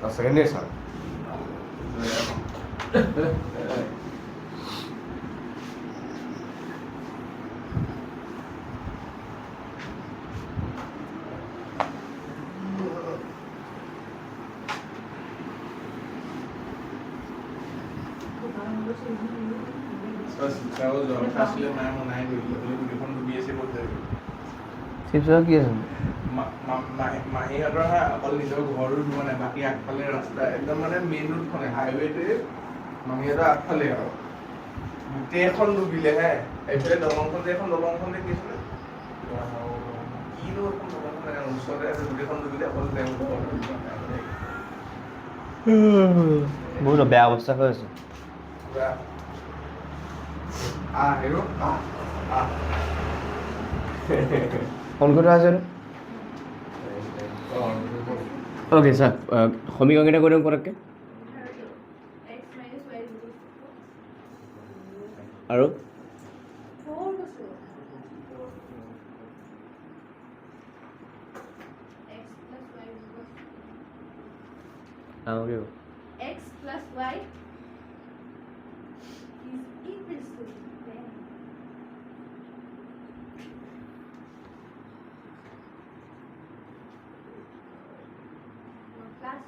Second year, sir. মাহীহঁতৰ অকল নিজৰ ঘৰো মানে বাকী আগফালে ৰাস্তা একদম মানে মেইন ৰোডখনে হাইৱেটোৱে মাহীহঁতৰ আগফালে আৰু গোটেইখন ডুবিলে হে এইফালে দলংখন যে এখন দলংখন দেখিছিলে কিনো এখন দলংখন ওচৰতে আছে গোটেইখন ডুবিলে অকল বহুত বেয়া অৱস্থা হৈ আছে ফোন কৰি আছে অ'কে ছাৰ সমীকৰণ কেইটা কৈ দিওঁ পটককৈ আৰু x plus y is equals to 10. Plus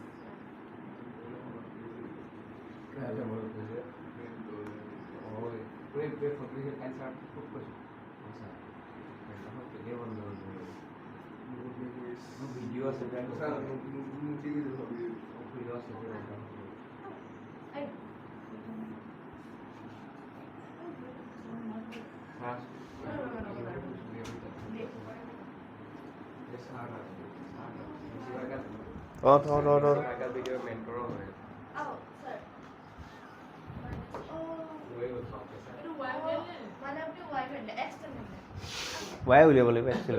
Y উলিয়াব লাগিব এক্সেল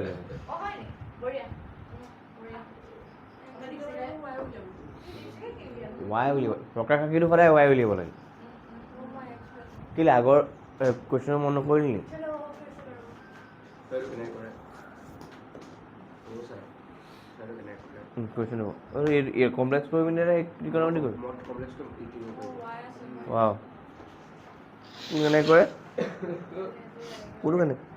ৱাই উলিয়াব প্ৰকাশ কাকীটো সদায় ৱাই উলিয়াব লাগে কেলৈ আগৰ কুৱেশ্যনৰ মন নকৰিলি নি কুৱেশ্যন হ'ব কমপ্লেক্স কৰি পিনে কি কৰা বুলি কৰিম ৱাও কেনেকৈ কৰে কোনটো কেনেকৈ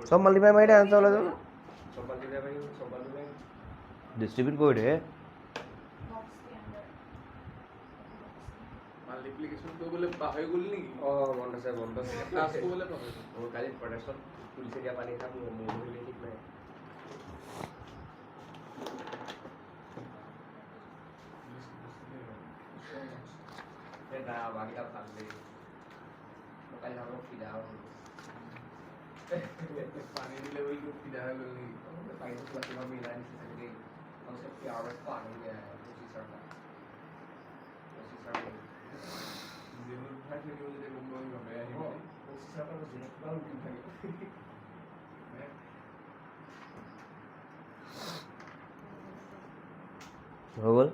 চব মাল্টিপ্লাই মাৰি দে আনচাৰ ওলাই যাব ডিষ্ট্ৰিবিউট কৰি দে মাল্টিপ্লিকেশ্যন কৰিবলৈ পাহৰি গ'লি নেকি মন আছে ক্লাছ কৰিবলৈ পাহৰি কালি প্ৰডাকশ্যন পুলিচে দিয়া পানী খাব মোৰ ঠিক নাই বাকিটা ভাল দেই কালি আমাৰ ফিদা পানী দিলে বুলি ফিদা হৈ গ'ল নেকি পানীটো কিবা মিলাই দিছে চাগে দেই তাৰপিছত পিয়াৰত পানী যিবোৰ খাই থাকিব যদি গম পাবি ভাবে আহিব হৈ গ'ল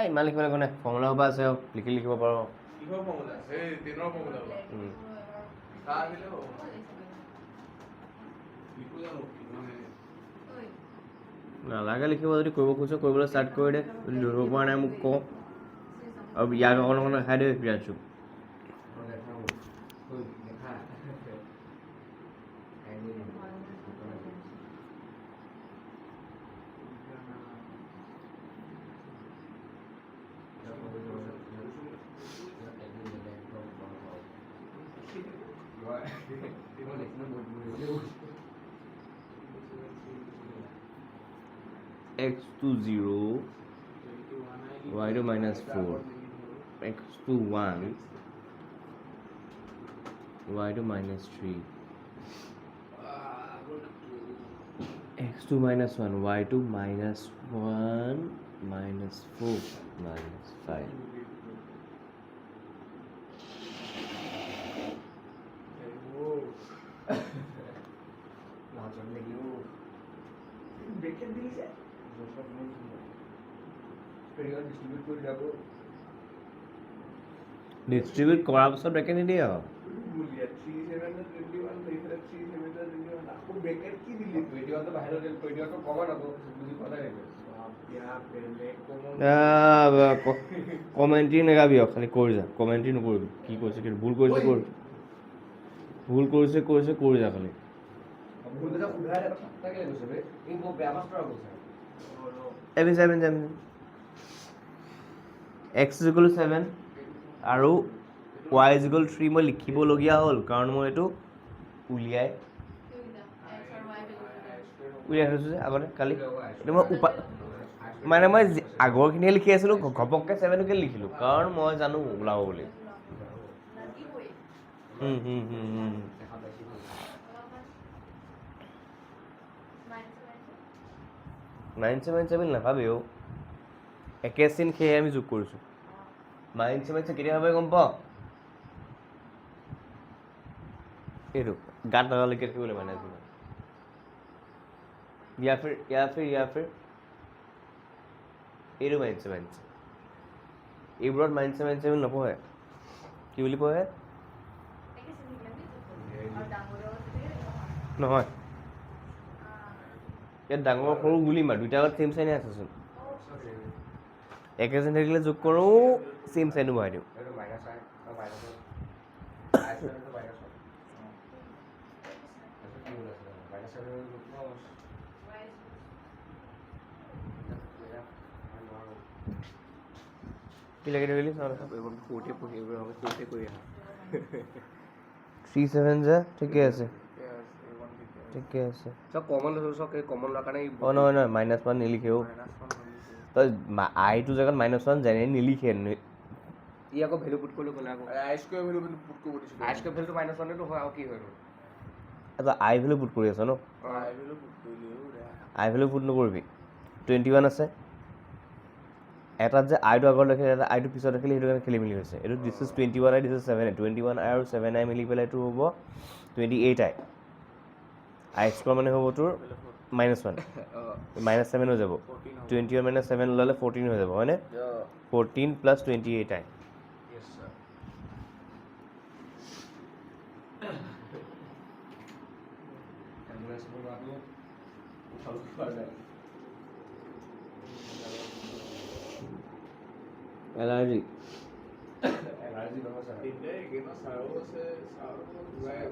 ইমান লিখিব লাগিব নাই ফৰ্মুলা সোপা আছে লিখিব পাৰ কিহৰ ফৰ্মুলা এই টেনৰ ফৰ্মুলা আহিলে হ'ব লিখো জানো নালাগে লিখিব যদি কৰিব খোজো কৰিবলৈ ষ্টাৰ্ট কৰি দে যদি ধৰিব পৰা নাই মোক কওঁ আৰু ইয়াক অকণ অকণ দেখাই দে প্ৰিয়াঞ্চুক x to 0 y to minus 4 x to 1 y to minus 3 x x2 minus 1, y2 minus 1 minus 4 minus 5. Bracket দিছে পেৰিয়ড ডিস্ট্ৰিবিউট কৰি যাব ডিষ্ট্ৰিবিউট কৰাৰ পাছত ব্ৰেকেট নিদিয়ে আৰু বুলিয়া 3721 এইফালে 3721 আকৌ ব্ৰেকেট কি দিলি পেৰিয়ডটো বাহিৰত দিল পেৰিয়ডটো কমন হ'ব বুজি পোৱা নাই ইয়া বেলেগ কমন কমেণ্ট্ৰি নেগাবি আৰু খালি কৰি যা কমেণ্ট্ৰি নকৰিবি কি কৰিছে কি ভুল কৰিছে কৰি যা খালি ভুল কথা উধাই এটা কথা কেলে কৈছে বে এই বহুত বেয়া মাষ্টৰ কৈছে এভেন x = 7 আৰু y = 3 মই লিখিবলগীয়া হ'ল কাৰণ মই এইটো উলিয়াই থৈছোঁ যে আগতে কালি এইটো মই মানে মই আগৰখিনিয়ে লিখি আছিলোঁ ঘপককৈ 7কে লিখিলোঁ কাৰণ মই জানো ওলাব বুলি 977 নাভাবি অ' একে চিন সেয়ে আমি যোগ কৰিছোঁ 977 কেতিয়া ভাবে গম পাওঁ এইটো গাত লগালৈকে থাকিবলৈ মানে या फिर এইটো 977 এইবোৰত 977 নপঢ়ে কি বুলি পঢ়ে নহয় ইয়াত ডাঙৰ সৰু বুলি মাৰ দুইটা আগত চেম চাইনে আছেচোন একে চিন থাকিলে যোগ কৰোঁ চেম চাইনো বহাই দিওঁ কি লাগি ধৰিলি 37 যে ঠিকে আছে সব কমন লৈছো সব কমন লোৱাৰ কাৰণে অঁ নহয় -1 নিলিখেও তই আইটো জেগাত -1 যেনে নিলিখে ই আকৌ ভেলু পুট কৰিলে ক'লে আকৌ আই স্কয়াৰ ভেলু পুট কৰিব দিছিল আই স্কয়াৰ ভেলুটো -1 টো হয় আৰু কি হয় আচ্ছা আই ভেলু পুট কৰি আছ ন আই ভেলু পুট কৰিলে আই ভেলু পুট নকৰিবি 21 আছে এটাত যে আইটো আগত ৰাখিলে এটা আইটো পিছত ৰাখিলে সেইটো কাৰণে খেলি মেলি হৈছে এইটো this is 21 I this is 7 আই 21 আই আৰু 7 আই মিলি পেলাই এইটো হ'ব 28 আই আই স্কোৱাৰ মানে হ'ব তোৰ -1 -7 হৈ যাব 21 - 7 ওলালে 14 হৈ যাব হয়নে 14 + 28 আই এলাৰ্জি নহয় ছাৰ এতিয়া ছাৰো আছে ছাৰো ঘূৰাই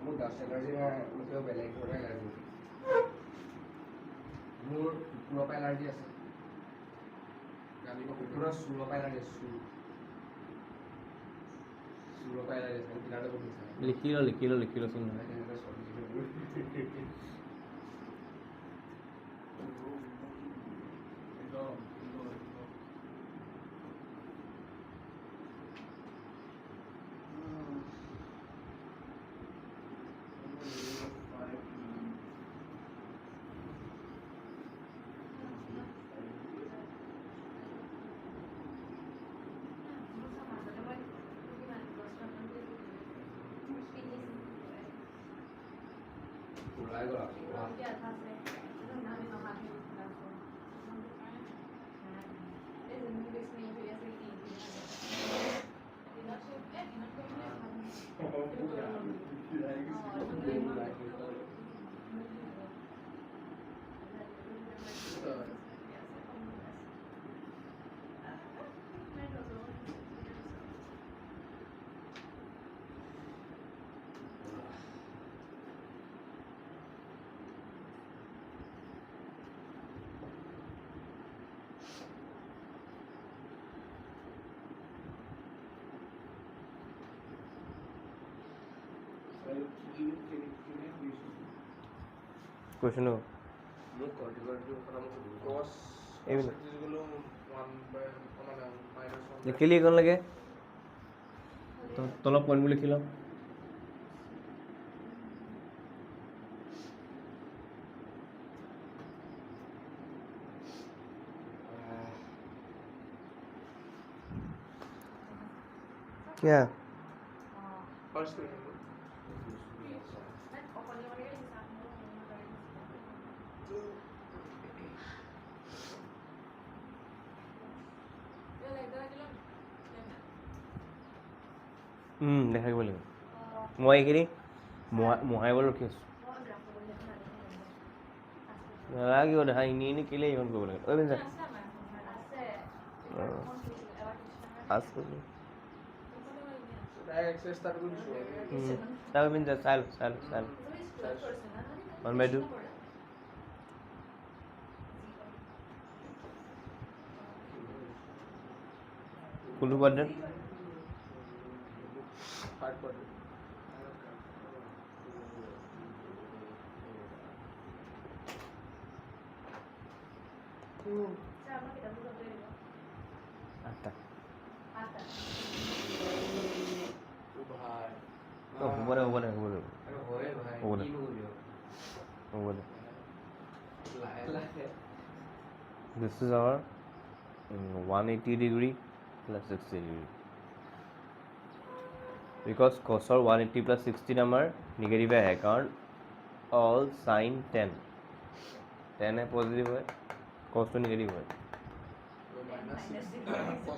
মোৰ ডাষ্ট এলাৰ্জি নাই মোৰ বেলেগ ধৰণৰ এলাৰ্জি মোৰ কুকুৰৰ পৰা এলাৰ্জি আছে কুকুৰৰ চুৰৰ পৰা এলাৰ্জি আছে চুৰৰ পৰা এলাৰ্জি আছে কিনাৰতে বহিছে লিখি লচোন ওলাই গ'ল কুৱেশ্যন মোক কৰ্টিকলটো কথা মোক কছ এইবিলাক গ'লো 1 লিখিলি এইখন লাগে তলত পইণ্টবোৰ লিখি লওঁ क्या ফাৰ্স্ট পেজ দেখাই লাগিব মই এইখিনি মহাইব ৰখি আছোঁ নালাগিব দেখা এনেই কেলে এইখন কৰিব লাগে ঐ পিঞ্জা আছে তাই এক্সেস স্টাৰ্ট কৰে দিছো তাও পিঞ্জা চাল 1/2 কোনটো কোৱাড্ৰেণ্ট থার্ড কোয়ার্টার আঠটা ও ভাই হ'ব দে আরে হয় ভাই হ'ব দে। কি বলিও হ'ব দে লাহে লাহে This is our 180 degree plus 60 degree. Because cos or 180 plus 16 আমাৰ negative আহে কাৰণ all sin 10 10 है positive হয় cos to negative হয় মাইনাস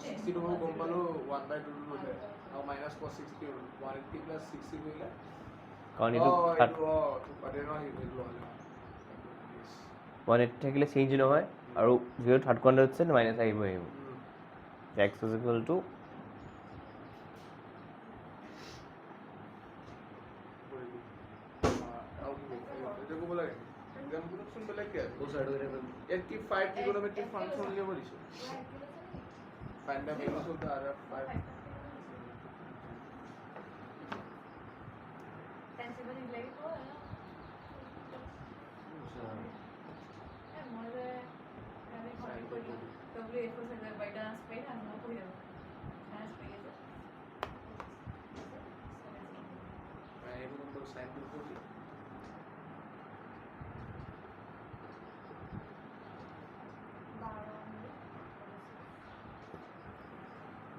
60 টো গম পালো 1/2 টো ললে আৰু মাইনাস cos 60 হ'ল 180 প্লাস 60 কৰিলে কাৰণ এইটো থাৰ্ড পাৰে ন এইটো ললে 180 থাকিলে চেঞ্জ নহয় আৰু যিহেতু থাৰ্ড কোৱাড্ৰেণ্ট আছে মাইনাছ আহিব x is equal to এটা কব লাগে এক্সাম্পল অপশন বেলেগ কি আছে ও সাইড করে এর কি 5 ট্রিগোনোমেট্রিক ফাংশন লিয়ে বলিছো find the values of the other 5 sine to করছি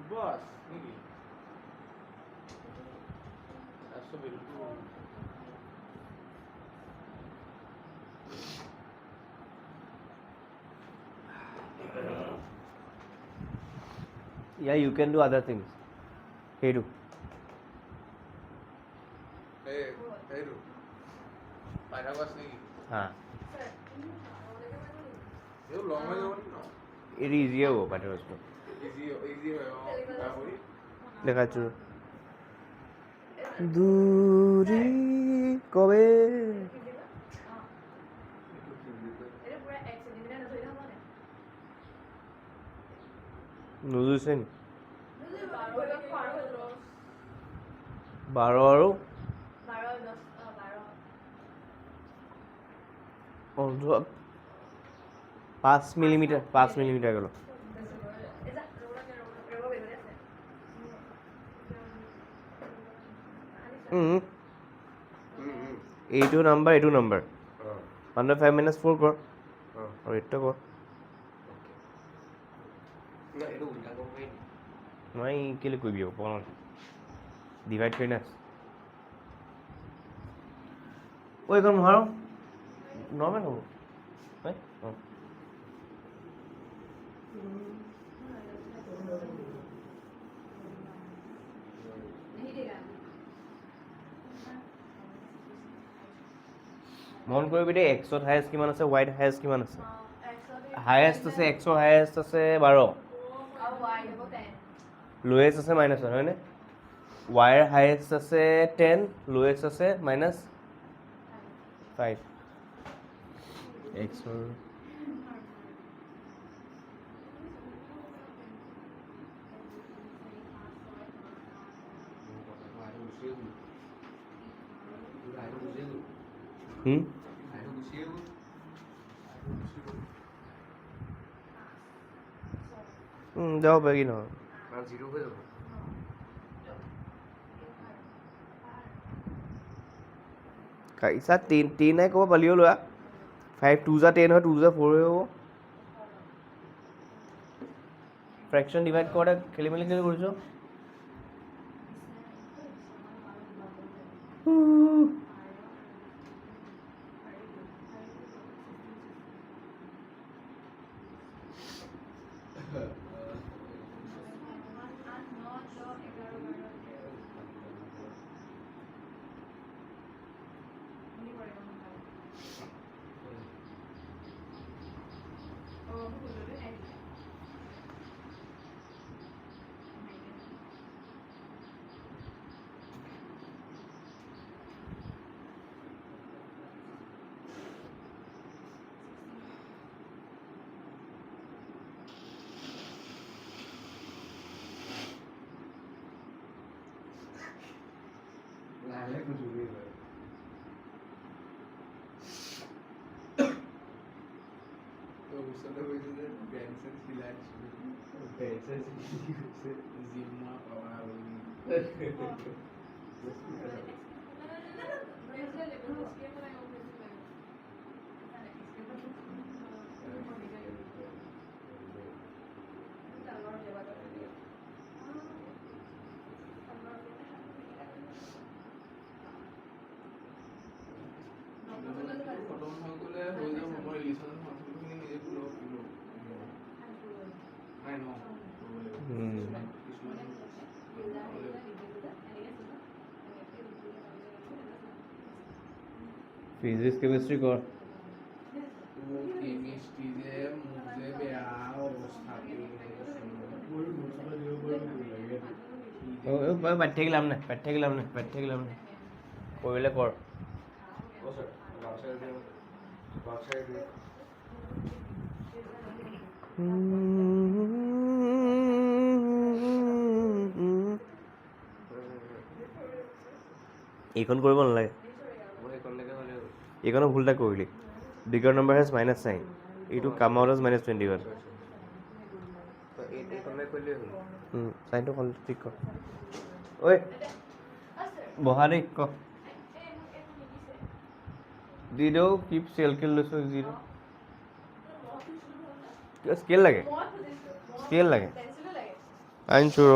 বস নাকি আসলে বিলকুল yeah you can do other things সেইটো এই রু পাইথাগোরাস নাকি হা এই লং হয়ে যাব না এইটো ইজি হ'ব পাইথাগোৰাছটো ইজি হয় তাহলে দেখাচ্ছো দূৰি কবে নুজুছে নি 12 আৰু 5 মিলিমিটাৰ গ'ল এইটো নাম্বাৰ 105 minus 4 কৰ আৰু এইটো কৰ না এটা উল্টা কৰবে মই কেলে কৰিবি ডিভাইড কৰি না ঐ এইখন নোৱাৰো নৰ্মেল হ'ব হয় মন কৰিবি দেই এক্সত হায়েষ্ট কিমান আছে ৱাইত হায়েষ্ট কিমান আছে হায়েষ্ট আছে এক্সৰ হায়েষ্ট আছে 12 লোৱেষ্ট আছে -1 হয়নে ৱাইৰ হায়েষ্ট আছে 10 লোৱেষ্ট আছে -5 এক্সৰ যাব পাৰি নহয় জিৰো হয়ে যাবে কাইছা 3 নাই ক'ব পালিও লোৱা 5 2 যা 10 হয় 2 যা 4 হ'ব ফ্ৰেকশন ডিভাইড কৰোঁতে খেলি মেলি কৰিছোঁ লাহে কুচুৰি গ'ল তো ওচৰতে গৈছে যে বেঞ্চ চেঞ্চ চিলাই জিমা পাৱা খতম হৈ গ'লে হৈ যাব মই ৰিলেশ্যনৰ মাছখিনি নিজে পুৰা নাই ন ফিজিক্স কেমিষ্ট্ৰি কৰ কেমিষ্ট্ৰি যে মোক যে বেয়া অৱস্থা পাতি থাকি লাভ নাই কৰিলে কৰ এইখন কৰিব নালাগে এইখনো ভুল এটা কৰিলি বিগৰ নম্বৰ হেজ মাইনাছ চাইন এইটো কাম আউট হেজ -21 চাইনটো ঠিক কৰ ঐ বহা দেই ক দি দেও কি চেলকেল লৈছোঁ দি দেও স্কেল লাগে আনিছোঁ ৰ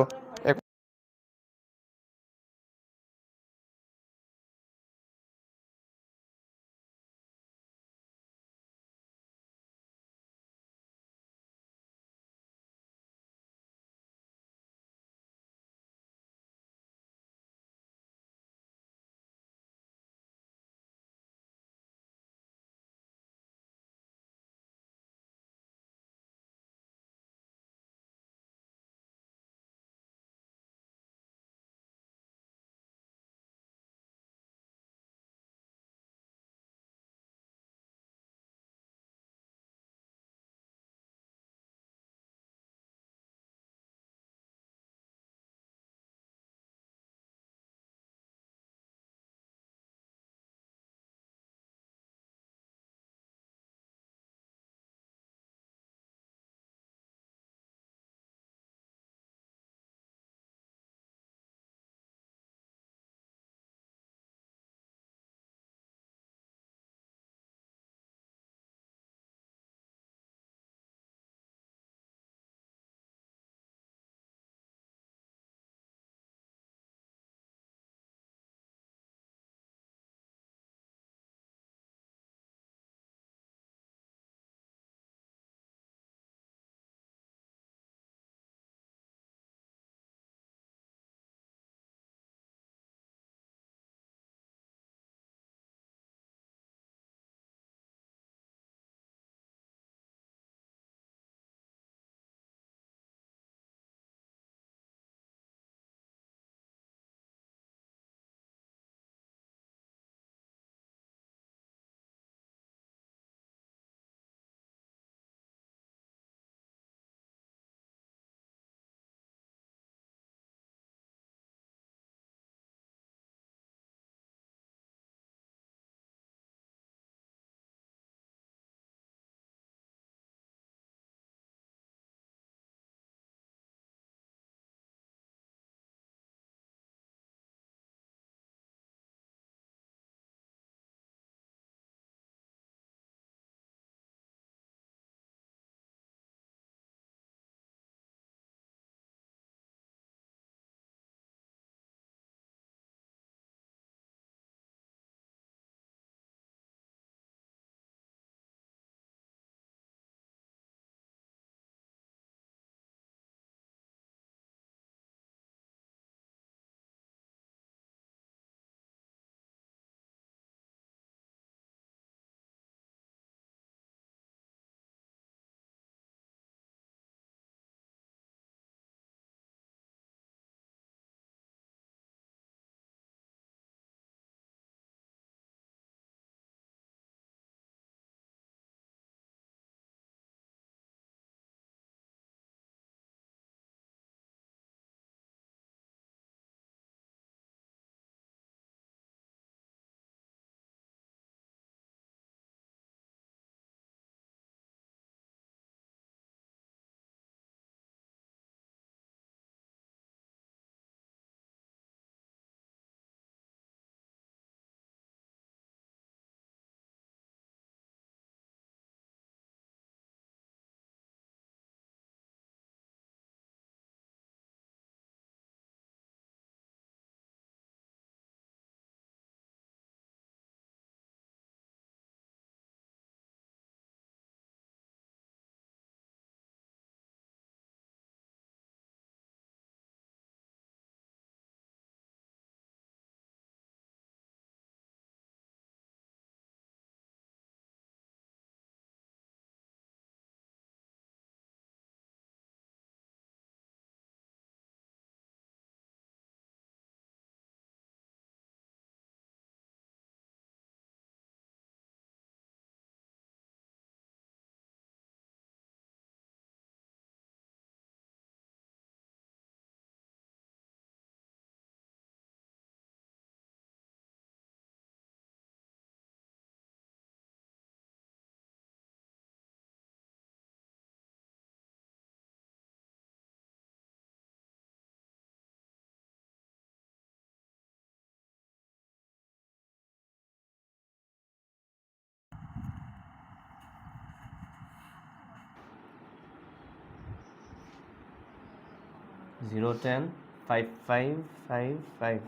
0 10 5 5 5 5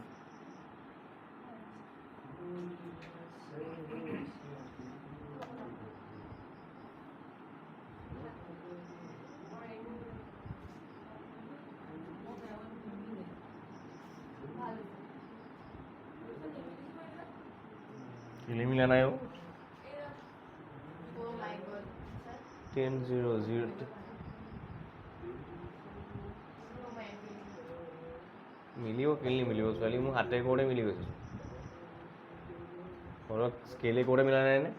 খেলি মিলা নাই অ' Oh my god. 10 0 0 Oh my god. মিলিব কেলে নিমিলিব ছোৱালী মোৰ হাতে কৰোঁতে মিলি গৈছে ঘৰত স্কেলে কৰোঁতে মিলা নাই নে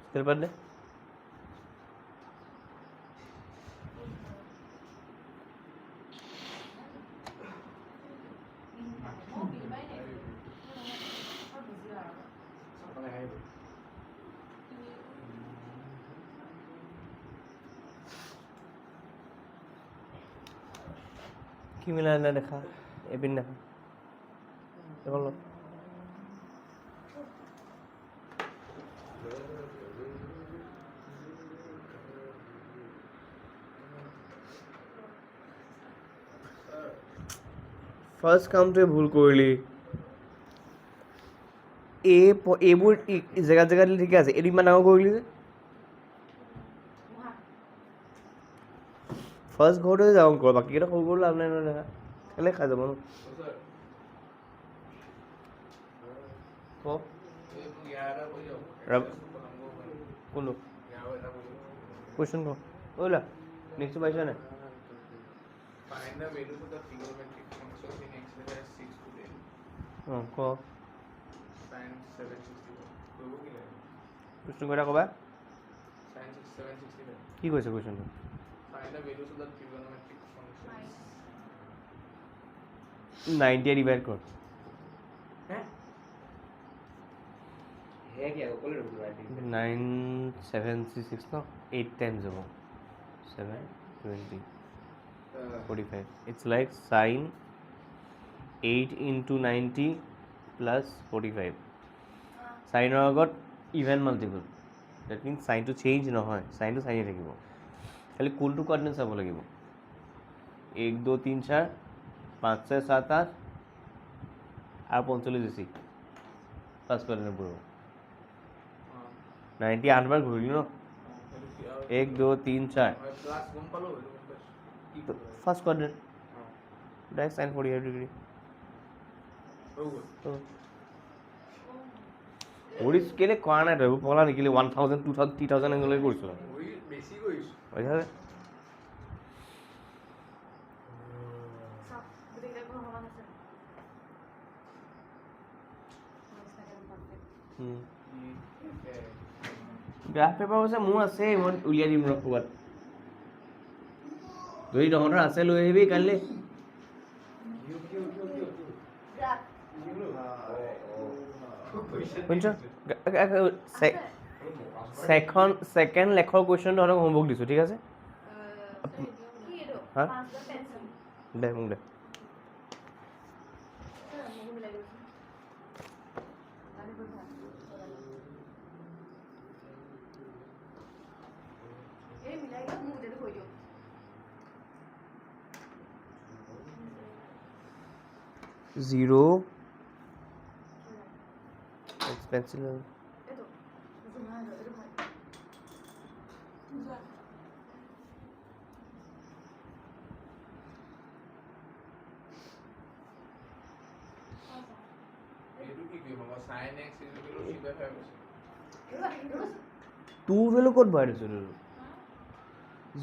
স্কেল পাত দে কি মিলা নাই দেখা এপিন দেখা এখন লওক ফাৰ্ষ্ট কামটোৱে ভুল কৰিলি এইবোৰ জেগাত জেগাত দিলে ঠিকে আছে এইটো ইমান ডাঙৰ কৰিলি যে ফাৰ্ষ্ট ঘৰতে যাওঁ কৰ বাকীকেইটা সৰু সৰু লাভ নাই নহয় দেখা কেলে খাই যাব ন ক কোনটো কুৱেশ্যন ক ওলা নেক্সট পাইছা নাই Find the values of the trigonometric functions in x that are 6 to 10. অঁ ক Sin 761. কৰিব কি লাগে? কুৱেশ্যন কথা ক'বা Sin 761. কি কৈছে কুৱেশ্যনটো Find the values of the trigonometric functions. 90 divide কৰ है क्या ऊपर रुक रहा है 9 7 6 ন 8 টাইমছ হ'ব 7 20 45 it's like sin 8 into 90 plus 45 sin ৰ আগত even multiple that means sin to change নহয় sin টো চাইয়ে থাকিব খালি কোনটো কোঅৰ্ডিনেট চাব লাগিব 1 2 3 4 5 6 7 8 আৰু 45 বেছি ফাৰ্ষ্ট কোঅৰ্ডিনেট বোৰ 90 8 বাৰ ঘূৰিলি ন 1 2 3 4 ক্লাছ গম পালো এইটো গম পাইছো কি first coordinate direct sin 45 degree হৈ গ'ল ওড়িশ কেলে কৰা নাই তই পলা নিকিলি 1000 2000 3000 এংগলে কৰিছ হৈ বেছি কৰিছো পইচা Stop. গোটেইকেইটা কোনো সমান আছে গ্ৰাফ পেপাৰ আছে মোৰ আছে মই উলিয়াই দিম ৰ ক'ৰবাত যদি তহঁতৰ আছে লৈ আহিবি কাইলৈ Graph. শুনিছ ছেকেণ্ড লেখৰ কুৱেশ্যন তহঁতক হোমৱৰ্ক দিছোঁ ঠিক আছে কি এইটো হা? 5টা পেন্সিল দে মোক দে মোক মিলাই গৈছে এই মিলাই গৈ মোক গোটেইটো কৈ দিওঁ জিৰ' পেঞ্চিল এইটো নহয় এইটো ভাল এইটো কি কৰিব মই sin x = 3/5 আছে তোৰ ভেলু ক'ত ভৰাই দিছোঁ তোৰ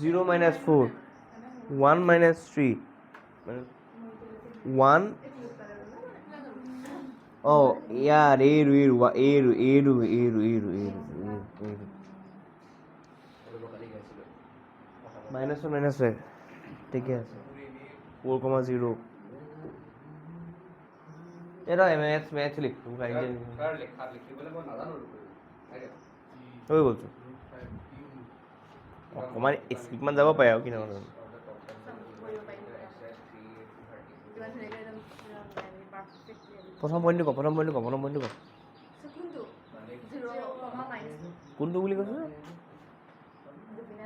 0 - 4 1 - 3 1 অঁ ইয়াৰ এইৰু মাইনাছ মাইনাছ ঠিকে আছে 4,0 এটা মেথছ লিখ তোক আহি যায় सर लिखा लिखिबले মই নাজানো হৈ গ'লতো অকণমান স্পীডমান যাব পাৰে আৰু কি নহয় কৰিব পাৰিম কিমান ধুনীয়াকৈ একদম পাৰফেক্টলি প্ৰথম পইণ্টটো ক কোনটো 0, -, কোনটো বুলি কৈছোঁ এইটো বিনা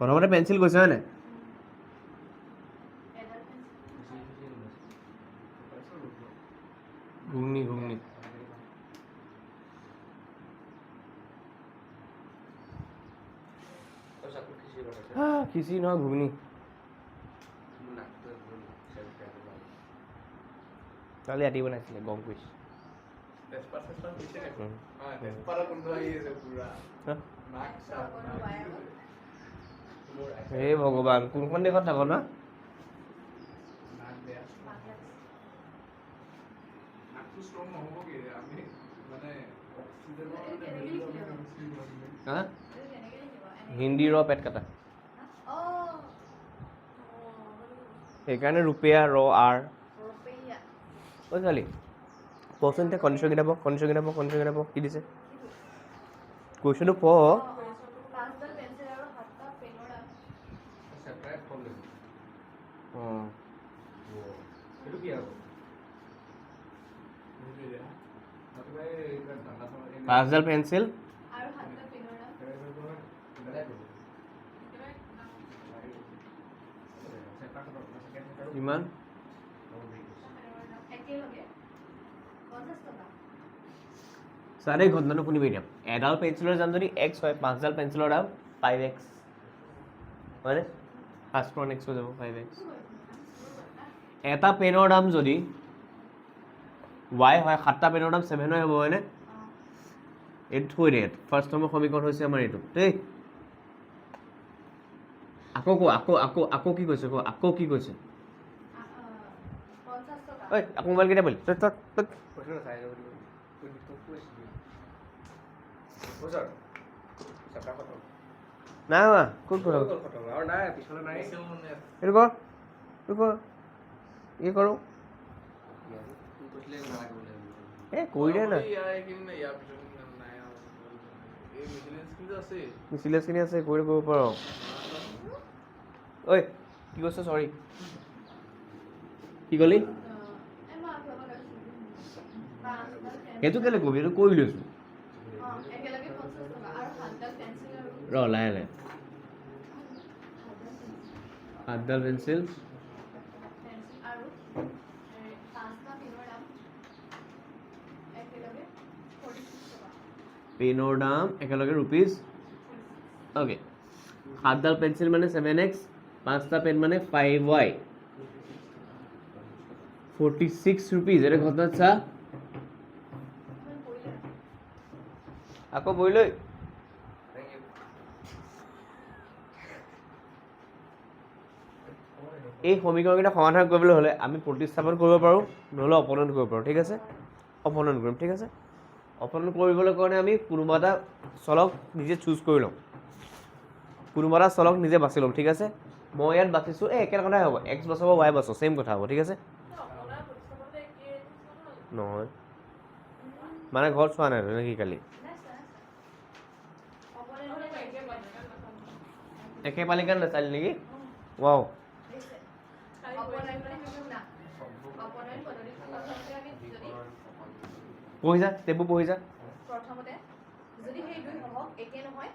প্ৰথমতে পেঞ্চিল কৈছে হয় নাই এডাল পেঞ্চিল ঘুগনি ঘুগনি খিচি নহয় ঘুগনি কালি ৰাতি বনাইছিলে গম কৰিছে তেজপাত চেজপাত দিছে নেকি? তেজপাতৰ গোন্ধ আহি আছে পুৰা। নাক চাক হে ভগৱান কোনখন দেশত থাক না নাক বেয়া। নাকটো ষ্ট্ৰং নহ'ব কি? আমি মানে অক্সিজেনৰ হা এইটো কেনেকৈ লিখিব হিন্দী ৰ পেট কাটা অঁ সেইকাৰণে ৰুপেয়া ৰ আৰ ৰুপেয়া ঐ ছোৱালী কচোন এতিয়া কণ্ডিশ্যন কিতাপ কি দিছে কুৱেশ্যনটো পঢ় পাঁচডাল পেঞ্চিল আৰু সাতটা পেনৰ দাম চেপাৰেট ফোন লৈছো অঁ সেইটো কি আৰু ৰাতিপুৱাই ঠাণ্ডা সময় পাঁচডাল পেঞ্চিল আৰু সাতটা পেনৰ দাম কিমান একেলগে 50 টকা চাৰে ঘটনাটো শুনিবি এতিয়া এডাল পেঞ্চিলৰ দাম যদি এক্স হয় পাঁচডাল পেঞ্চিলৰ দাম 5x হয়নে 5 x হৈ যাব 5x এটা পেনৰ দাম যদি y হয় সাতটা পেনৰ দাম 7 হয় হ'ব হয়নে এইটো থৈ দে ফাৰ্ষ্ট নম্বৰ সমীকৰণ হৈছে আমাৰ এইটো দেই আকৌ কি কৈছে আকৌ কি কৈছে 50 টকা ঐ আকৌ মোবাইল কেতিয়া পালি তই কৈছো না চাই যাব দিব বুঝাৰ চেপাৰেট খতম নাই হোৱা ক'ত কৰা খতম আৰু নাই পিছলৈ নাই এইটো কৰ এই কৰোঁ কৈছিলে নালাগে বোলে এই কৰি দে না ইয়াৰ পিছত নাই আৰু এই মিছিলেঞ্চখিনি আছে মিছিলেছখিনি আছে কৰি কৰিব পাৰ ঐ কি কৈছ চৰি কি ক'লি সেইটো কেলৈ কবি এইটো কৰি লৈছোঁ একেলগে 50 টকা আৰু সাতডাল পেঞ্চিল আৰু ৰ লাহে লাহে সাতডাল পেঞ্চিল আৰু পাঁচটা পেনৰ দাম একেলগে 46 টকা পেনৰ দাম একেলগে ৰুপিজ অ'কে সাতডাল পেঞ্চিল মানে 7x পাঁচটা পেন মানে 5y 46 ৰুপিজ এটা ঘটনাত চা আকৌ বহি লৈ এই সমীকৰণকেইটা সমাধান কৰিবলৈ হ'লে আমি প্ৰতিস্থাপন কৰিব পাৰোঁ নহ'লে অপনয়ন কৰিব পাৰোঁ ঠিক আছে অপনয়ন কৰিম ঠিক আছে অপনয়ন কৰিবলৈ কাৰণে আমি কোনোবা এটা চলক নিজে চুজ কৰি ল'ম কোনোবা এটা চলক নিজে বাছি ল'ম ঠিক আছে মই ইয়াত বাচিছোঁ একেটা কথাই হ'ব এক্স বাছাব ৱাই বাছক ছেইম কথা হ'ব ঠিক আছে নহয় মানে ঘৰত চোৱা নাই নেকি কালি একে পালিকা নাচালি নেকি ৱাও পঢ়ি যা ষ্টেপবোৰ পঢ়ি যা প্ৰথমতে যদি সেই দুই হওক একে নহয়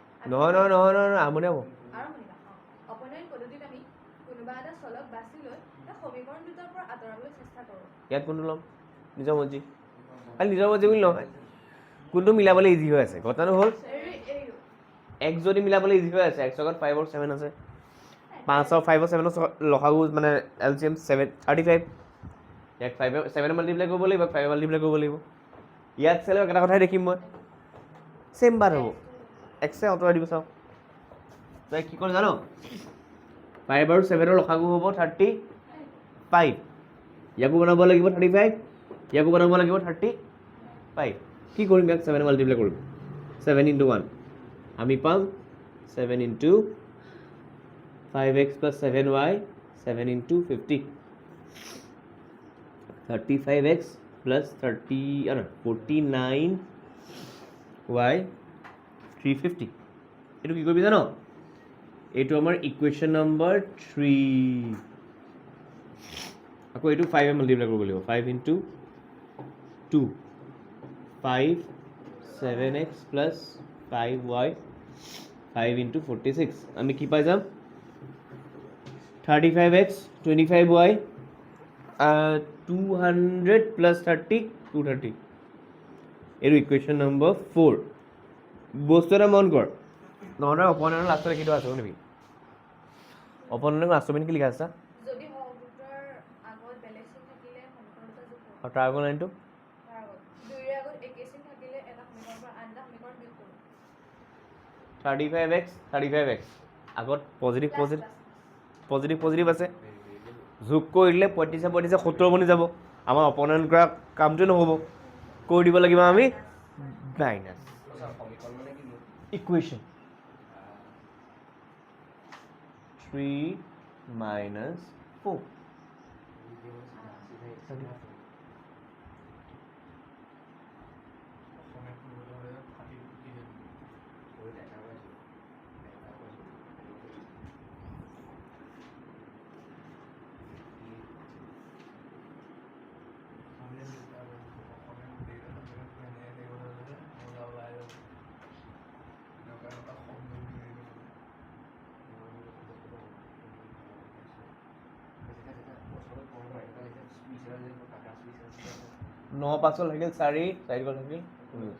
নহয় আমনি হ'ব আৰু শুনিবা অপনয়ন পদ্ধতিত আমি কোনোবা এটা চলক বাছি লৈ তাৰ সমীকৰণ দুটাৰ পৰা আঁতৰাবলৈ চেষ্টা কৰোঁ ইয়াত কোনটো ল'ম নিজৰ মৰ্জি খালি নিজৰ মৰ্জি বুলি নহয় কোনটো মিলাবলৈ ইজি হৈ আছে কথাটো হ'ল এক্স যদি মিলাবলৈ ইজি হৈ আছে এক্সৰ লগত 5 আৰু 7 আছে 5 আৰু 5 আৰু 7 লসাগু মানে LCM 35 ইয়াত 5 7 মাল্টিপ্লাই কৰিব লাগিব 5 মাল্টিপ্লাই কৰিব লাগিব ইয়াত চালে এটা কথাই দেখিম মই ছেম বাৰ হ'ব এক্সে আঁতৰাই দিব চাওঁ তই কি কৰ জানো 5 আৰু 7 লসাগু হ'ব 35 ইয়াকো বনাব লাগিব 35 ইয়াকো বনাব লাগিব 35 কি কৰিম ইয়াক 7 মাল্টিপ্লাই কৰিম 7 into 1 আমি পাম 7 into 5x plus 7y 7 into 50 35x plus 49y 350 এইটো কি কৰিবি জানো এইটো আমাৰ ইকুৱেশ্যন নম্বৰ 3 আকৌ এইটো 5 মাল্টিপ্লাই কৰিব লাগিব 5 into 2 5 7x plus 5y 5 into 46 আমি কি পাই যাম 35x 25y 200 plus 30 230 এইটো ইকুৱেশ্যন নম্বৰ 4 বস্তু এটা মন কৰ নহ'লে অপনেণ্টৰ লাষ্টত লিখি থোৱা আছে নেকি অপনেণ্টৰ লাষ্টত কি লিখা আছে যদি সহযোগৰ আগত বেলেগ চিন থাকিলে সমীকৰণ দুটা যোগ কৰোঁ আৰু তাৰ আগৰ লাইনটো তাৰ আগত দুইৰে আগত একে চিন থাকিলে এটা সমীকৰণৰ পৰা আন এটা সমীকৰণ বিয়োগ কৰোঁ 35x 35x আগত positive plus positive plus positive positive আছে যোগ কৰি দিলে 35 70 বনি যাব আমাৰ অপনেণ্ট কৰা কামটোৱে নহ'ব কৰি দিব লাগিব আমি মাইনাছ সমীকৰণ মানে কিনো ইকুৱেশ্যন 3 minus 4 9 পাছল থাকিল 4 4 গ'ল থাকিল 19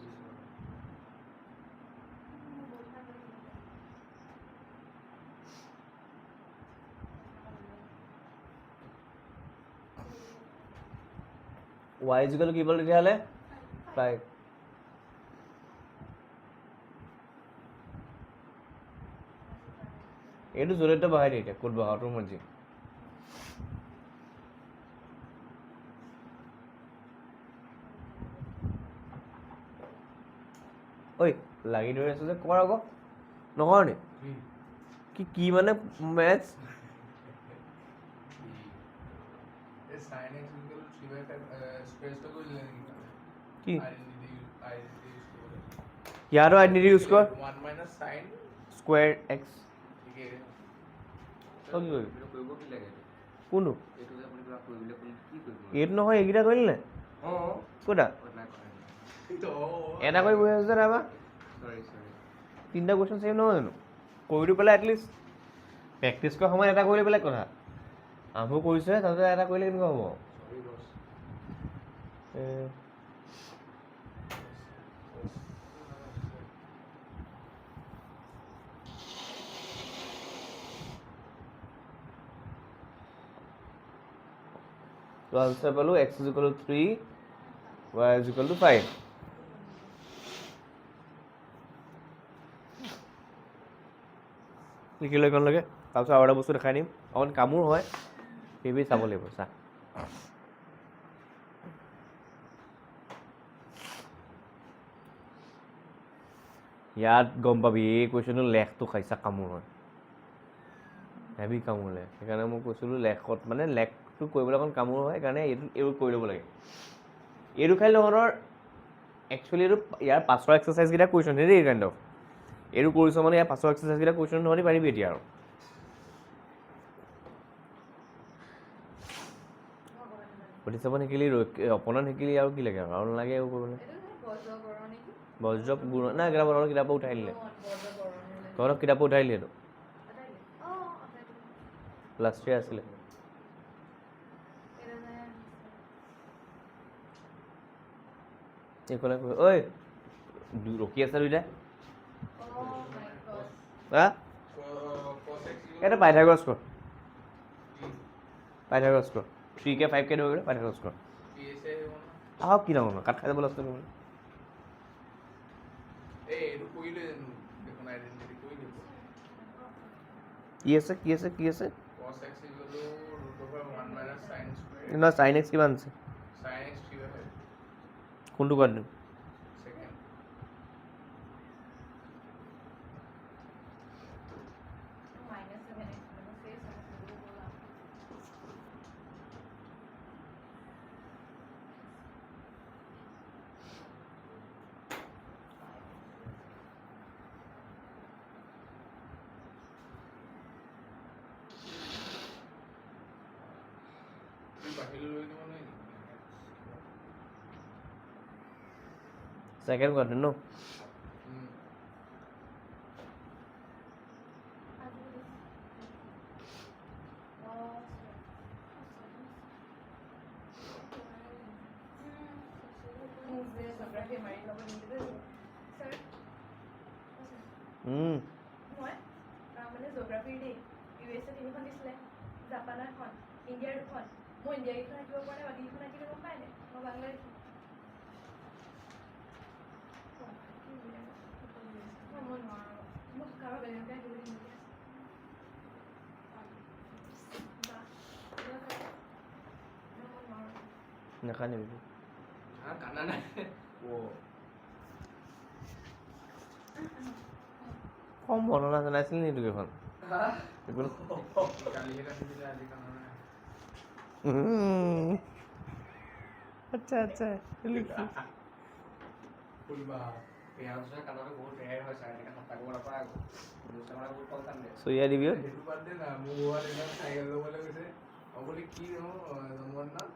y ইকুৱেল কি হ'ল তেতিয়াহ'লে 5 এইটো জৰিয়তে বহাই দিয়ে এতিয়া ক'ত বহাও তোৰ মৰ্জি ঐ লাগি ধৰি আছো যে কৰ আকৌ নকৰ নি কি মানে maths sin x equal to 3/5 স্পেসটা কৰি দিলে নেকি কি আইডেন্টিটি ইউজ কৰিলে ইয়াৰো আইডেন্টিটি ইউজ কৰ 1 minus sin স্কোয়াৰ x ঠিকে তই কি কৰিবি এইটো কৰিব কি লাগে কোনটো এইটো যে আপুনি কিবা কৰিবলৈ ক'লে কি কৰিব এইটো নহয় এইকেইটা কৰিলি নে অঁ ক'তা নাই কৰা তো এটা কৰি বহি আছে নাইবা চৰি চৰি তিনিটা কুৱেশ্যন ছেম নহয় জানো কৰি দি পেলাই এটলিষ্ট প্ৰেক্টিছ কৰা সময়ত এটা কৰিলে বেলেগ কথা আৰম্ভ কৰিছে তাৰপিছত এটা কৰিলে কেনেকুৱা হ'ব চৰি বছ তো আনসার পালো x is equal to 3 y is equal to 5 লিখিলে কোন লাগে তাৰপিছত আৰু এটা বস্তু দেখাই দিম অকণ কামোৰ হয় সেইবি চাব লাগিব চা ইয়াত গম পাবি এই কুৱেশ্যনটো লেখটো খাইছা কামোৰ হয় হেভি কামোৰ লেখ সেইকাৰণে মই কৈছিলোঁ লেখত মানে লেখটো কৰিবলৈ অকণ কামোৰ হয় সেইকাৰণে এইটো কৰি ল'ব লাগে এইটো খালি তহঁতৰ একচুৱেলি এইটো ইয়াৰ পাছৰ এক্সাৰচাইজকেইটা কুৱেশ্যন দেই কাইণ্ড অফ এইটো কৰিছ মানে ইয়াৰ পাছৰ এক্সাৰচাইজকেইটা কুৱেশ্যন তহঁতি পাৰিবি এতিয়া আৰু সুধি চাব শিকিলি অপনেণ্ট শিকিলি আৰু কি লাগে আৰু নালাগে একো কৰিবলৈ বজ্ৰ গুণ নাই কিতাপ তহঁতৰ কিতাপৰ উঠাই দিলে তহঁতৰ কিতাপৰ উঠাই দিলে এইটো লাষ্ট ইয়েৰ আছিলে এইফালে ঐ ৰখি আছে দুইটা হা এটা পাইথাগোৰাছ কৰ পাইথাগোৰাছ কৰ 3 কে 5 কে ধৰি পাইথাগোৰাছ কৰ আহক কি ডাঙৰ কাট খাই যাব লাষ্ট এই এইটো কৰিলে দেখোন আইডেন্টিটি কৰি দিব কি আছে cos x equal to root over 1 minus sin square না sin x কিমান আছে sin x 3/5 কোনটো কোৱা দিম second বাহিৰলৈ লৈ দিব নোৱাৰি সেকেন্ড কোৱা দিম ন মই মানে জিঅ'গ্ৰাফিৰ দেই USA 3খন দিছিলে জাপানৰ এখন ইণ্ডিয়াৰ 2খন মই ইণ্ডিয়া কেইখন আঁকিব পৰা নাই বাকীকেইখন আঁকিলে গম পাই নাই মই বাংলাদেশ মই নোৱাৰোঁ মোক কাৰোবাৰ বেলেগকে আঁকিব দিম নাকান্দিবি কান্দা নাই কম বৰ্ণনা জনাইছিল নি তোক এখন কালিহে কান্দিছিলে আজি কান্দা নাই আচ্ছা আচ্ছা ফুলবা ইয়াৰ ওচৰত কান্দাটো বহুত ৰেয়াৰ হয় ছাৰ এনেকৈ সঁচা ক'ব নাপায় আকৌ অনুষ্ঠানৰ বহুত কম কান্দে চৰিয়া দিবি সেইটো বাদ দে না মোৰ ঘৰত এদিন চাইকেল ল'বলৈ গৈছে মই বোলে কি জন্মদিনত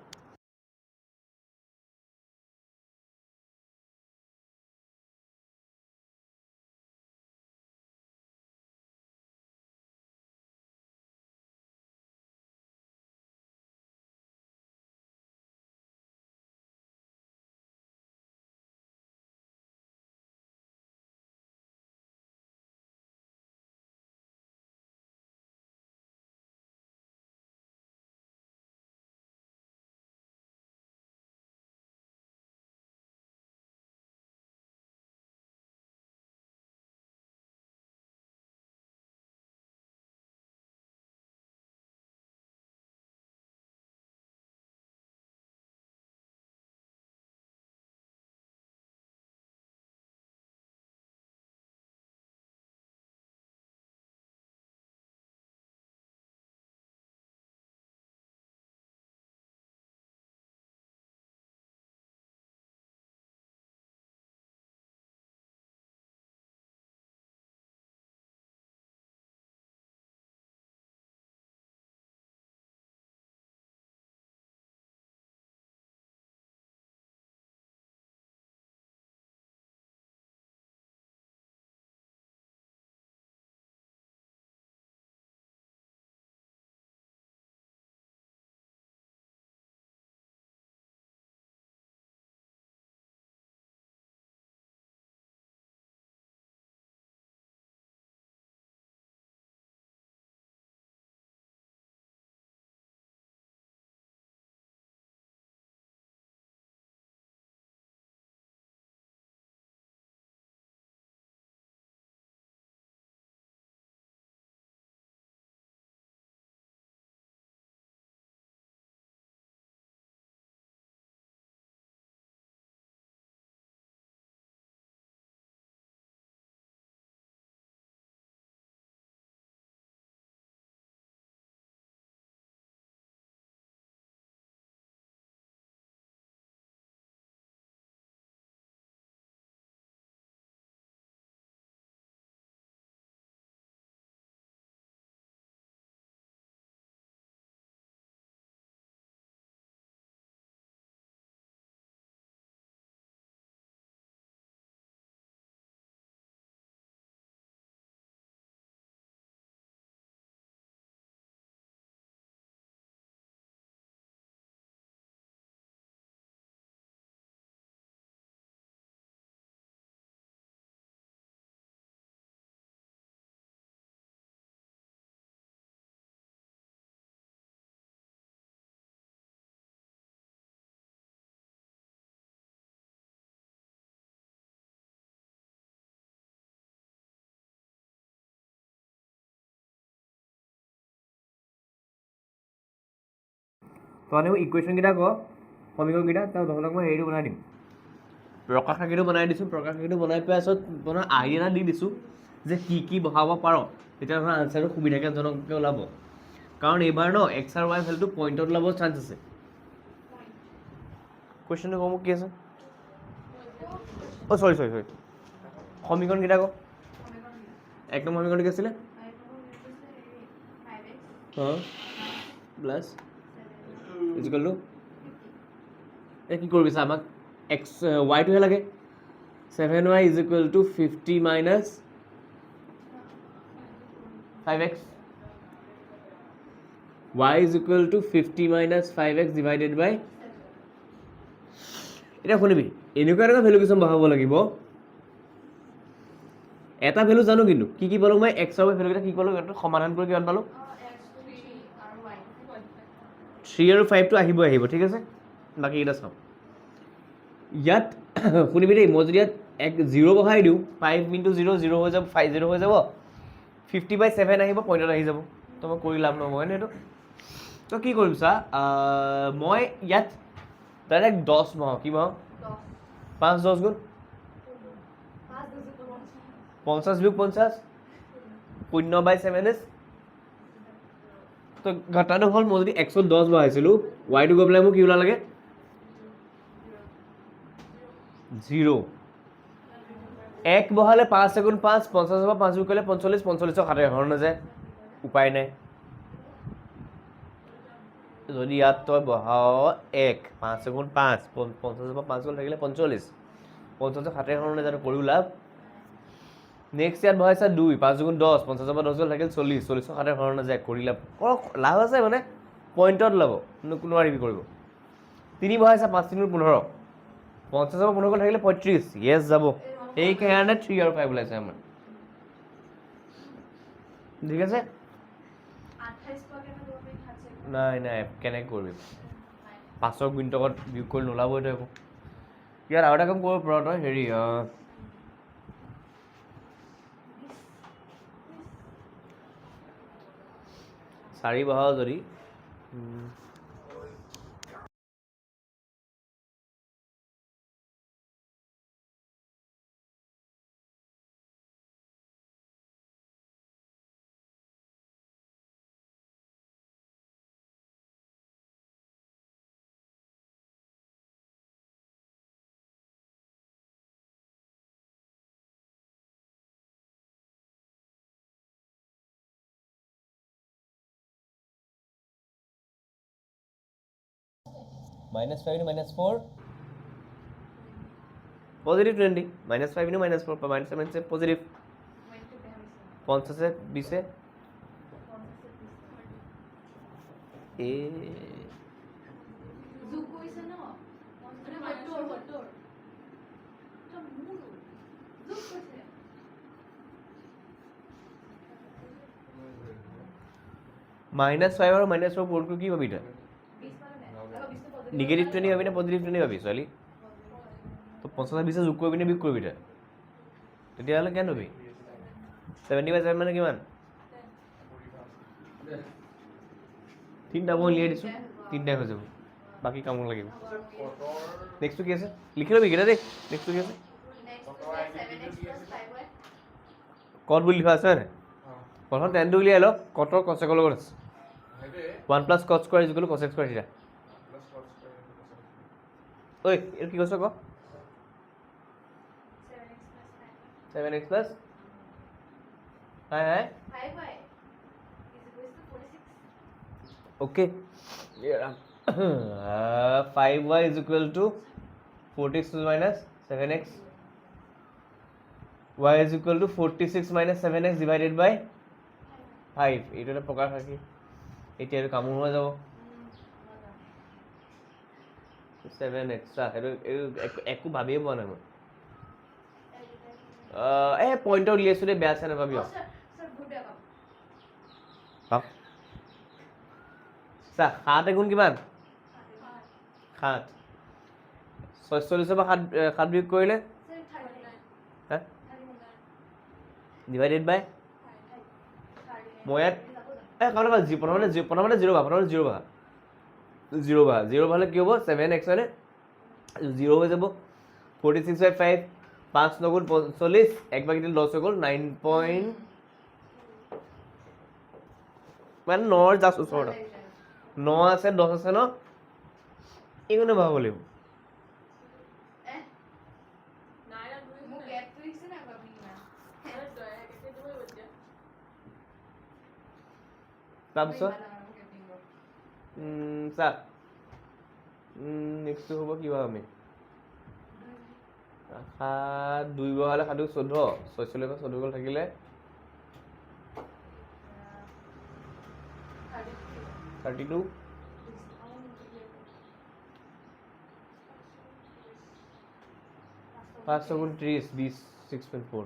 তহঁতে মোক ইকুৱেশ্যনকেইটা ক সমীকৰণকেইটা তহঁতক মই হেৰিটো বনাই দিম প্ৰকাশ ৰাশিটো বনাই দিছোঁ প্ৰকাশ ৰাশিটো বনাই পোৱাৰ পাছত তহঁতৰ আইডি এটা দি দিছোঁ যে কি বঢ়াব পাৰ তেতিয়া ধৰা আনচাৰটো সুবিধাজনককৈ ওলাব কাৰণ এইবাৰ ন এক্স আৰু ৱাই ভেলুটো পইণ্টত ওলাব চান্স আছে কুৱেশ্যনটো ক মোক কি আছে অ' চৰি সমীকৰণকেইটা ক এক নম্বৰ সমীকৰণটো কি আছিলে অঁ প্লাছ ইজিকেল টু এই কি কৰিবি চা আমাক এক্স ৱাইটোহে লাগে 7y is equal to 50 minus 5x y is equal to 50 minus 5x divided by এতিয়া শুনিবি এনেকুৱা ভেলুকেশ্যন বহাব লাগিব এটা ভেলু জানো কিন্তু কি পালোঁ মই x আৰু ভেলুকেইটা কি পালোঁ এইটো সমাধান কৰি কিমান পালোঁ 3 আৰু 5টো আহিব ঠিক আছে বাকী এটা চাওঁ ইয়াত শুনিবি দেই মই যদি ইয়াত 0 বহাই দিওঁ 5 ইনটু 0 0 হৈ যাব 5 0 হৈ যাব 50/7 আহিব পইণ্টত আহি যাব তো মই কৰি লাভ নহ'ব হয়নে এইটো তো কি কৰিম চা মই ইয়াত ডাইৰেক্ট 10 বহাওঁ কি বহাওঁ 5 10 গুণ 50 বিয়োগ 50 0/7 ইজ তো ঘটাটো হ'ল মই যদি 110 বহাইছিলোঁ ৱাইটো গৈ পেলাই মোক কি ওলালেগে 0 1 বহালে 5 গুণ 5 50 পৰা 5 যোগ কৰিলে 45 45ক 7 হৰণ নাযায় উপায় নাই যদি ইয়াত তই বহাও 1 5 গুণ 5 50 পৰা 5 গ'ল থাকিলে 45 50ক 7 হৰণ নাযায় কৰিও লাভ নেক্সট ইয়াত বহাইছা 2 5 গুণ 10 50 পৰা 10 গ'ল থাকিল 40 40ক 7 হৰণ নাযায় কৰি লাভ আছে মানে পইণ্টত লাভ নোৱাৰিবি কৰিব 3 বহাইছা 5 3 15 50 পৰা 15 গ'ল থাকিলে 35 য়েছ যাব এইকাৰণে 3 আৰু 5 ওলাইছে আমাৰ ঠিক আছে নাই কেনেকৈ কৰিবি 5ৰ গুণিতকত বিয়োগ কৰি নোলাবই তই একো ইয়াত আৰু এটা কাম কৰিব পাৰ তই হেৰি 4 বহাও যদি -5 into -4 পজিটিভ 20 -5 into -4 -7 से পজিটিভ 50 से 20 এ যোগ কৰিছে ন মানে হটৰ তো মোৰ যোগ কৰিছে -5 আৰু -4 কোডটো কি ভাবি তই 20 মানে আকৌ 20 টো পজিটিভ নিগেটিভ 20 ভাবি নে পজিটিভ 20 ভাবি ছোৱালী তো 50 20 যোগ কৰিবি নে বিয়োগ কৰিবি তই তেতিয়াহ'লে কেন হবি 70/7 মানে কিমান 3টা মই উলিয়াই দিছোঁ 3টাই হৈ যাব বাকী কামত লাগিব নেক্সটটো কি আছে লিখি ল'বি কেইটা দেই নেক্সটটো কি আছে কট বুলি লিখা আছে হয়নে প্ৰথম 10টো উলিয়াই লওক কটৰ কচেকৰ লগত আছে 1 + cos স্কোৱাৰ = cosec স্কোৱাৰ থিটা ঐ এইটো কি কৈছ ক 7x plus hi 5y = 46 okay 5y = 46 minus 7x y = 46 minus 7x divided by 5 এইটো এটা প্ৰকাৰ থাকি এতিয়া এইটো কামো হৈ যাব 7x এইটো একো ভাবিয়ে পোৱা নাই মই পইণ্টৰ উলিয়াইছোঁ দেই বেয়া চাই নাপাবি স্যাৰ গুড বেয়া পাব চা 7 গুণ কিমান 7 46 পৰা 7 বিয়োগ কৰিলে স্যাৰ 39 হা ডিভাইডেড বাই মই ইয়াত প্ৰথমতে 0 ভা 0 ভালে কি হ'ব 7x হয়নে 0 হৈ যাব 46/5 5 9 গুণ 45 1 বাকি দিলে 10 হৈ গ'ল 9 মানে 9 জাষ্ট ওচৰত 9 আছে 10 আছে ন এইগুলো ভাব লাগিব মোক গ্যাপ তো দিছে না আপনি না তাৰপিছত চা নেক্সট হ'ব কি বা আমি 7 2 বহালে 7 14 46 পৰা 14 গ'ল থাকিলে 32 5 গুণ 30 20 6.4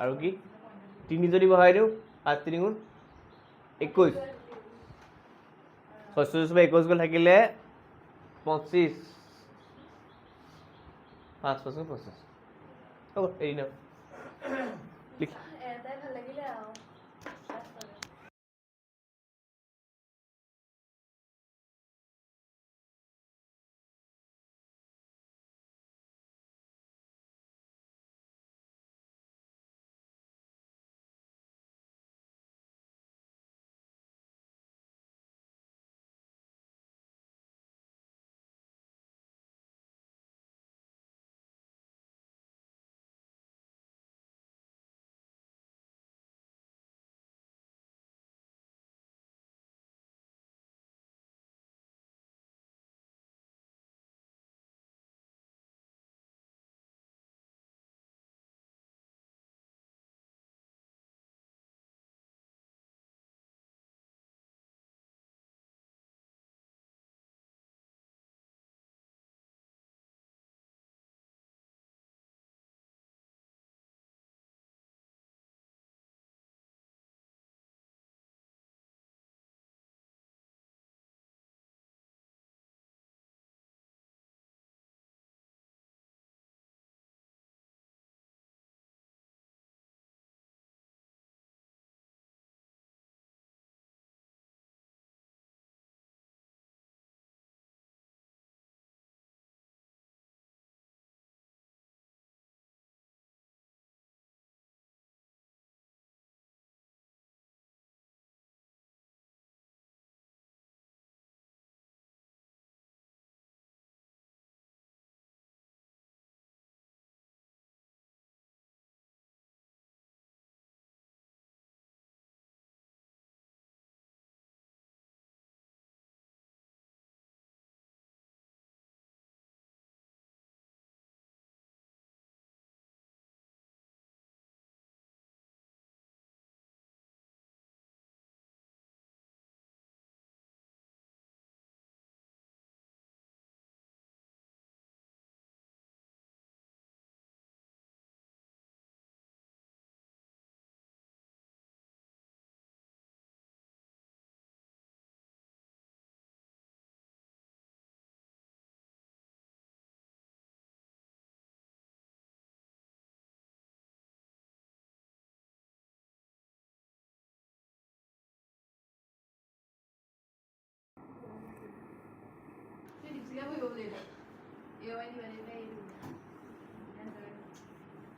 আৰু কি 3 যদি বহাই দিওঁ 5 3 গুণ 21 66 21 গুণ থাকিলে 25 5 5 25 হ'ব এৰি নাও লিখ এটাই ভাল লাগিলে আৰু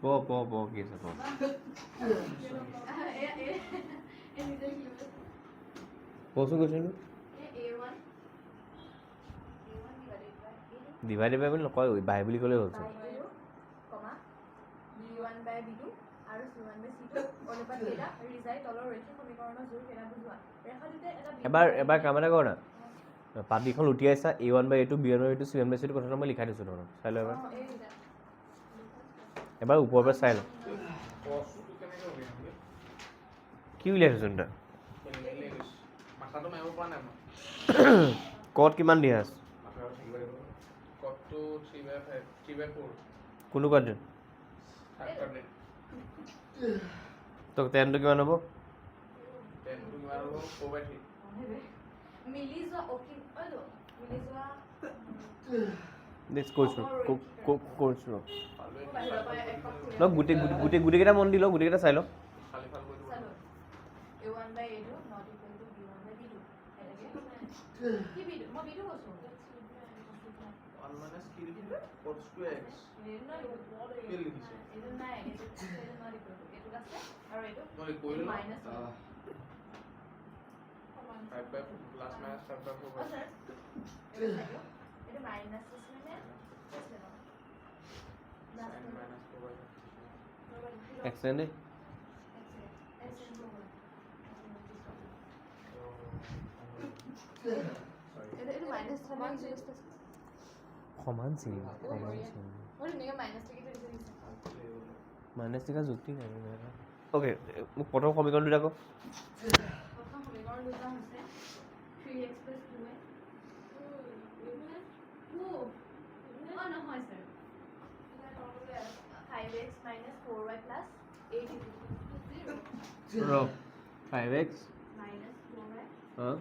প কি আছে প কচোন কৈছিলো ডিভাইডেড বাই বুলি নকয় বাই বুলি ক'লে হ'ল B1 by B2 আৰু C1 by C2 অনুপাত কেইটা ৰিজাই তলৰ ৰৈখিক সমীকৰণৰ জোৰ কেইটা বুজোৱা ৰেখাটোতে এটা এবাৰ কাম এটা কৰ না পাতিখন লুটিয়াইছা A1 by A2 B1 by B2 C1 by C2 কথাটো মই লিখাই দিছোঁ ধৰক চাই লওঁ এবাৰ ওপৰৰ পৰা চাই লওঁ কষ্টটো কেনেকৈ উলিয়ামগে কি উলিয়াই থৈছোঁ তই মাথাটো মাৰিব পৰা নাই মই কত কিমান দিয়া আছে কটটো 3/5 3/4 কোনটো কত দিম তোক টেনটো কিমান হ'ব 10 টো কিমান হ'ব 4/3 মিলি যোৱা অকিন অলো মিলি যোৱা নেক্সট কৈছোঁ কৈছোঁ বাহিৰৰ পৰা এক পাক ন গোটেইকেইটা মন দি লওঁ গোটেইকেইটা চাই লওঁ খালি ফাল কৰি দিব A1 by A2 not equal to B1 by B2 এনেকে কি B2 মই B2 কৈছোঁ 1 minus কি লিখিলে cos square x কি লিখিছে এইটো নাই এইটো not equal to এইটো আছে আৰু এইটো মই কৈলো মাইনাস 5/4 plus minus 5/4 স্যার এটা মাইনাস আছে মানে minus 4/4 এক্সটেন্ড এটা মাইনাস সমান সমান ছিল ওরে নিয়ে মাইনাস থেকে তো দিছে মাইনাস টিকা যুক্তি নাই ওকে মোক প্ৰথম সমীকৰণ দুটা কওক প্রথম সমীকরণ দুটা হচ্ছে 3x 2y ও নহয় sir 5x 4y 4 8 is equal to 0 Bro, 5x. minus 4y Huh?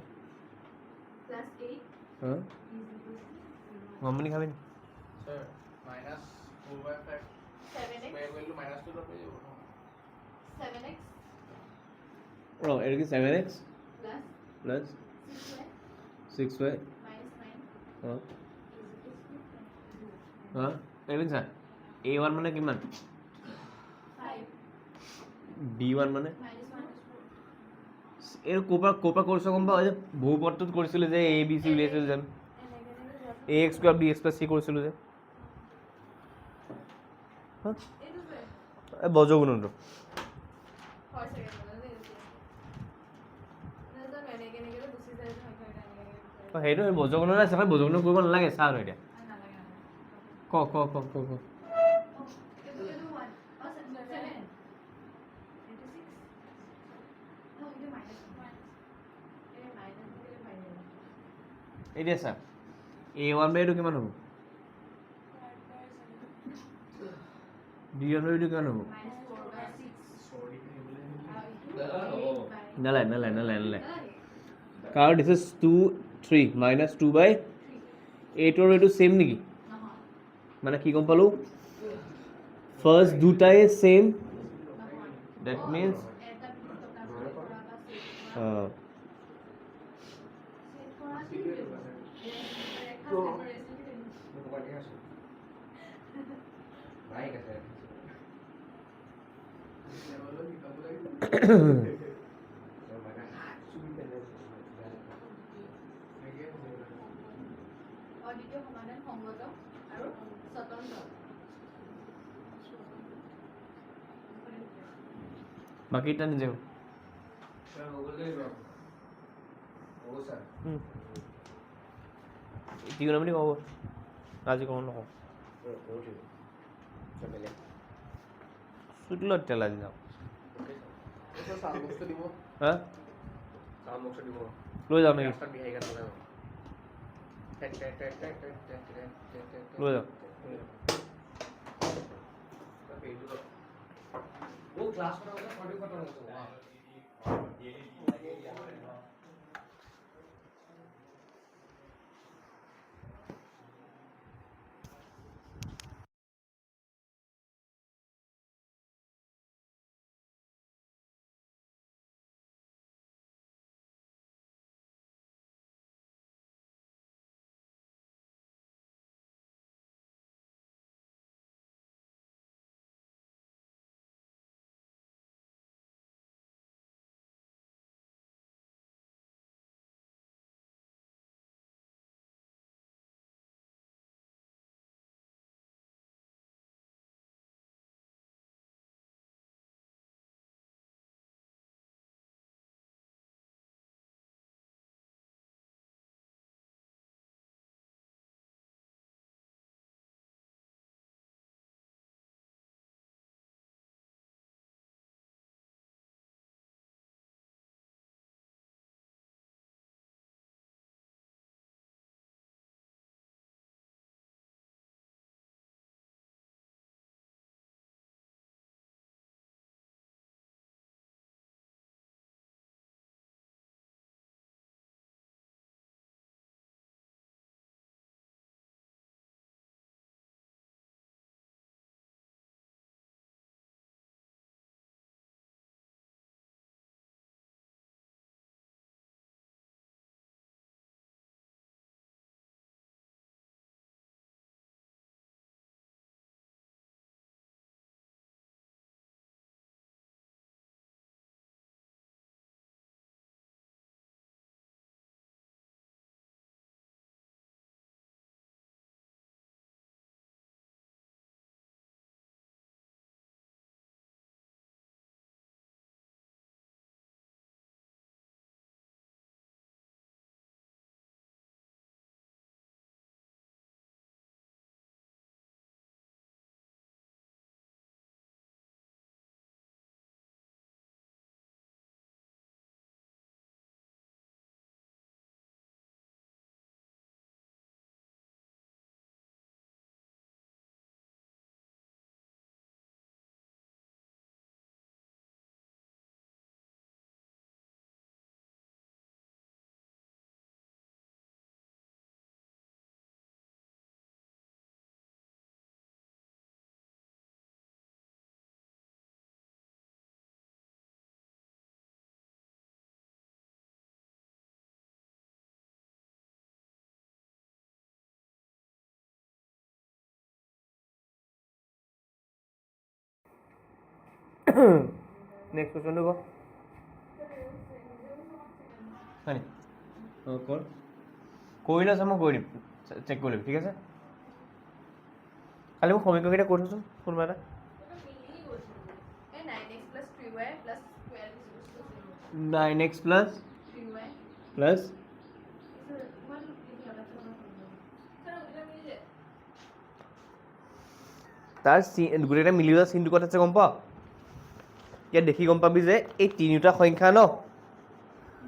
plus 8 Huh? is equal to 0. How many coming? Sir, minus 4/5 7x square value minus 2 पे जो 7x Bro, it is 7x plus plus 6y 6y. minus 9 Huh? is equal to 0. Huh? Kevin sir, A1 মানে কিমান? 5 B1 মানে? minus 1 is 4. এই কোপা কৰিছ গম পাওঁ যে বহুপদটোত কৰিছিলোঁ যে এ বি চি উলিয়াইছিলোঁ যেন A x square B x plus C কৰিছিলোঁ যে হা? এইটো যে এই বজ্ৰগুণনটো হয় চাগে মানে এইটো নাজানো এনেকে এনেকে গুচি যায় যে সংখ্যা এটা এনেকে অঁ সেইটো বজ্ৰগুণন আছে হয় বজ্ৰগুণন কৰিব নালাগে চা আৰু এতিয়া নালাগে ক ক ক ক ক এইটো 1 oh 7 into 6 no itu minus 1 ini minus itu minus এতিয়া চা A1 বাই এইটো কিমান হ'ব B1 বাই এইটো কিমান হ'ব minus 4/6 sorry बोले নালাগে কাৰণ দিছ ইজ 2 3 minus 2 by 8 ৰ এইটো চেম নেকি মানে কি গম পালোঁ ফাৰ্ষ্ট দুটাই same that means Baik ya saya. बोलो निकाल बोले অদ্বিতীয় সমাধান সংগত আৰু স্বতন্ত্ৰ বাকী এটা নিজে Sir, Google deh bro. Oh sir. ত্ৰিকোণমিতি ক'ব আজি ক'ব নকওঁ Oh sih. Coba lihat. চুটিলত তেলা দি যাওঁ eso sabemos que digo হা Salam maksud di bawah. লৈ যাওঁ নেকি Start biaya kan kalau. লৈ যাওঁ Tapi itu loh. Oh kelas berapa? Kode berapa? Next কুৱেশ্যনটো ক হয় নি অঁ কৰ কৰিলে আছে মই কৰি দিম চেক কৰি ল'বি ঠিক আছে খালি মোক সমীকৰণকেইটা কৈ থচোন কোনোবা এটা এই 9x plus 3y plus 12 is equals to 0. 9x plus 3y. plus One is the other one. Sir, এটা মিলি যায়। তাৰ গোটেইকেইটা মিলি যোৱা চিনটো ক'ত আছে গম পাৱ ইয়াত দেখি গম পাবি যে এই তিনিটা সংখ্যা ন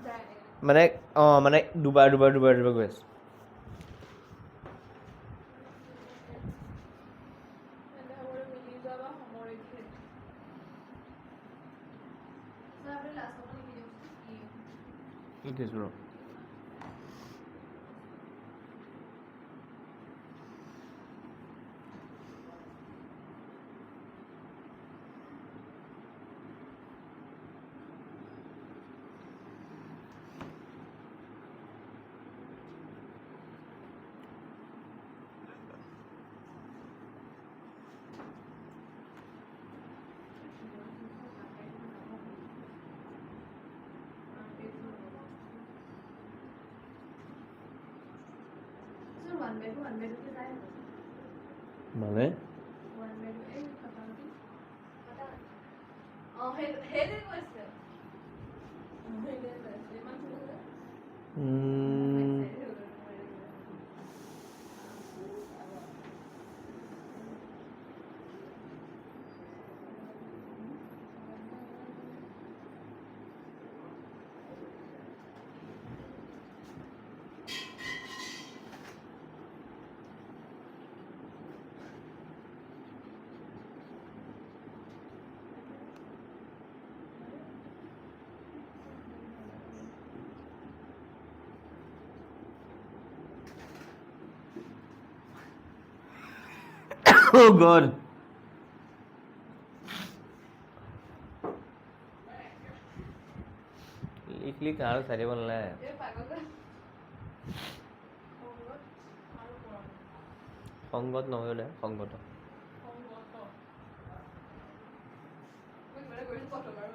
যায়। মানে অঁ মানে দুবাৰ গৈ আছে তেন্তে হ'লে মিলি যোৱা বা সমৰেখী। Sir, আপুনি last one লিখি দিয়কচোন। লিখিছোঁ ৰ Sir, 1/2 কে যায়। মানে 1/2 এই কথা পাতি। হেৰি কৈছে। হেৰি কৈছে। ইমান সুন্দৰ। Oh God. লিখ আৰু চাই দিব নালাগে এই পাগল আৰু পৰম সংগত নহয় দে সংগত সংগত মই কিবা কৰিছো পটলৰ